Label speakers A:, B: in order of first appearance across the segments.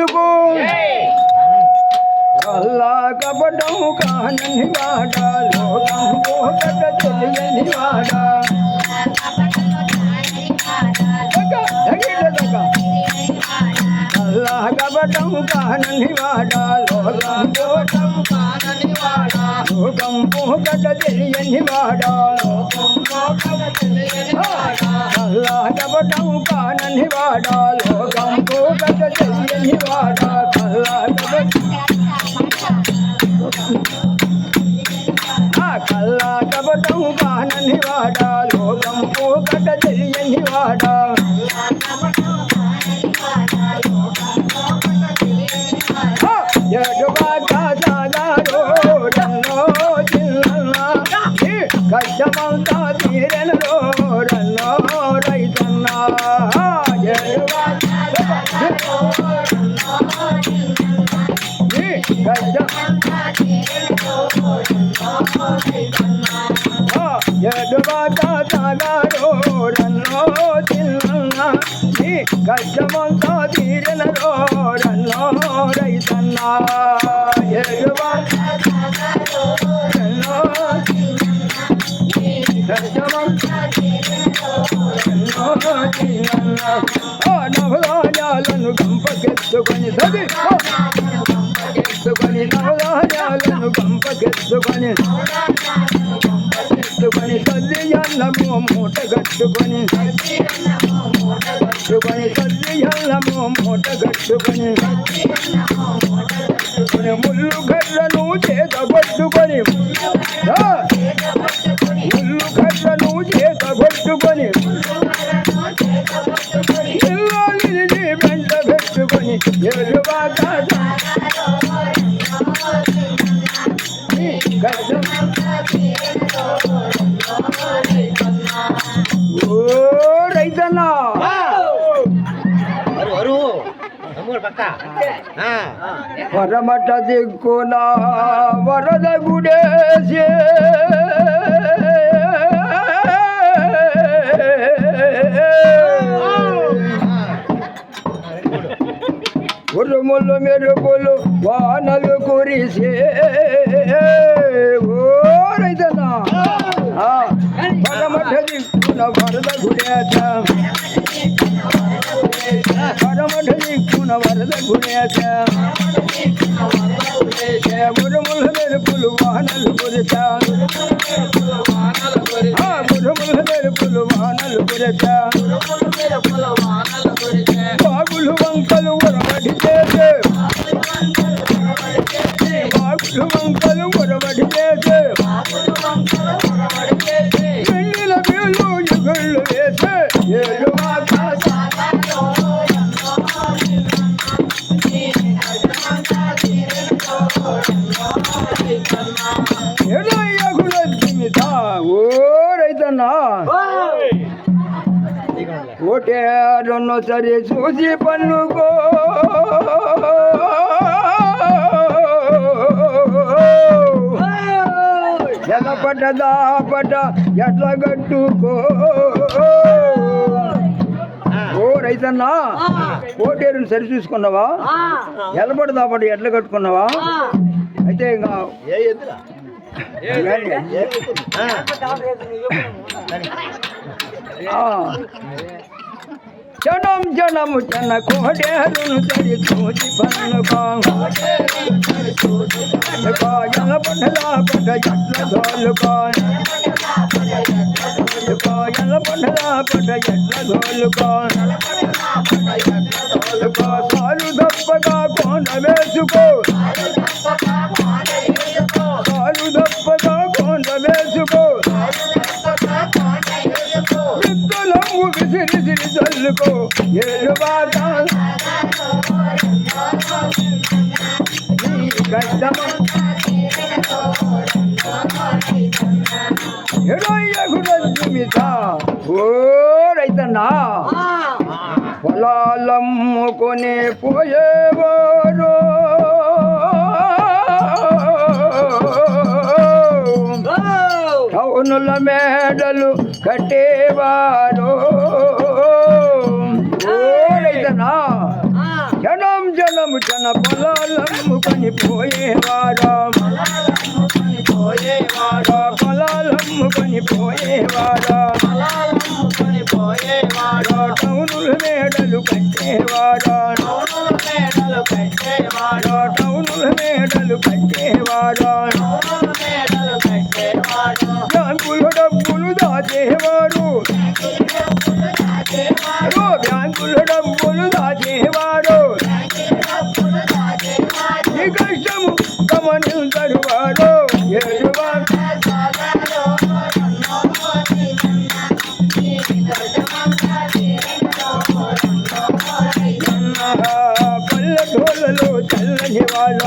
A: ఎందుకు అల్లా కపటం కానని వాడ లోకం పోకట తెలియని వాడ అల్లా కపటం కానని వాడ లోకం పోకటం కానని వాడ లోకం పోకట తెలియని వాడ అల్లా కపటం కానని వాడ లోకం పోకట తెలియని వాడ అల్లా కల్లా కపటం కానని వాడ లోకం పోకట తెలియని వాడ కష్టమంతా తీరనలో రన్నో రైతన్నా ఎడుబాటాగారో రన్నో తిన్నా కష్టమంతా తీరనలో రన్నో రైతన్నా నవధాన్యాలను గంపకెత్తుకొని నవధాన్యాలను గంపకెత్తుకొని తల్లి అన్నము మూట కట్టుకొని తల్లి అన్నము మూట కట్టుకొని ముళ్ళు కర్రను చేత పట్టుకొని ముళ్ళు కర్రను చేత పట్టుకొని పిల్లల్ని వెంట పెట్టుకొని ఓ రైతన్నా పరమట దిక్కున వరద గుడేసే ఉరుములు మెరుపులు వానలు కురిసే ఓ రైతన్నా పరమట దిక్కున వరద గుడేస పరమట దిక్కున వరద గుడేస ఉరుముల మెరుపులు వానలు కురిసా ఉరుముల మెరుపులు వానలు కురిసా బాగులు వంకలు ఉరవడి చేసే బాగులు వంకలు ఉరవడి చేసే పెళ్ళిల వీళ్ళు యుగళ్ళు వేసే ఓ రైతన్నా ఓటేరన్నో సరే చూసి పన్నుకో ఎలపట దాపట ఎట్లా గట్టుకో ఓ రైతన్నా ఓటేరుని సరి చూసుకున్నావా ఎలపట దాపట ఎట్లా కట్టుకున్నావా అయితే ఇంకా జనం జనము జన కోడేరును తరి చూచి పన్నుకో ఎలపటలా పట ఎట్ల దోలుకో ఎలపటలా పట ఎట్ల దోలుకో కాలు దప్పగా కోన వేసుకో కాలు దప్పగా కోన వేసుకో విత్తులమ్ము విసిరి సిరి చల్లుకో ఏడుబాట ఓ రైతన్నా పొలాలమ్ముకొని పోయేవారు టౌనుల మేడలు కట్టేవారు ఓ రైతన్నా జనం జన పొలము తన పొలాలమ్ముకొని పోయేవారా పొలాలమ్ముకొని పోయేవారా టౌనులు మేడలు కట్టేవారా టౌనులు మేడలు కట్టేవారా బ్యాంకులు డబ్బులు దాచేవారు బ్యాంకులు డబ్బులు దాచేవారు ఈ కష్టము గమనించరు వారు పల్లెటూళ్ళలో చల్లని వాళ్ళ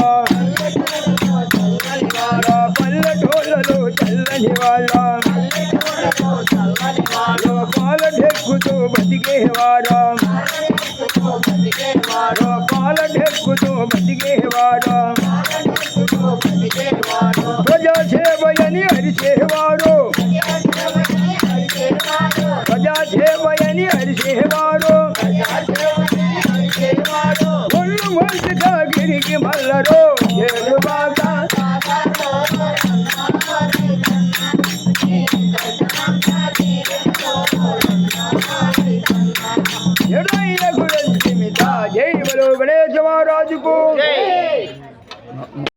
A: పల్లెటూళ్ళలో చల్లని వాళ్ళ పాల ఢెక్కుతో బతికేవారా పాల ఢెక్కుతో బతికేవారా ప్రజాసేవయని అరిచేవారు ప్రజాసేవయని అరిచేవారు ఒళ్ళు మంచిగా గిరికి మల్లరు ఏడు బాగా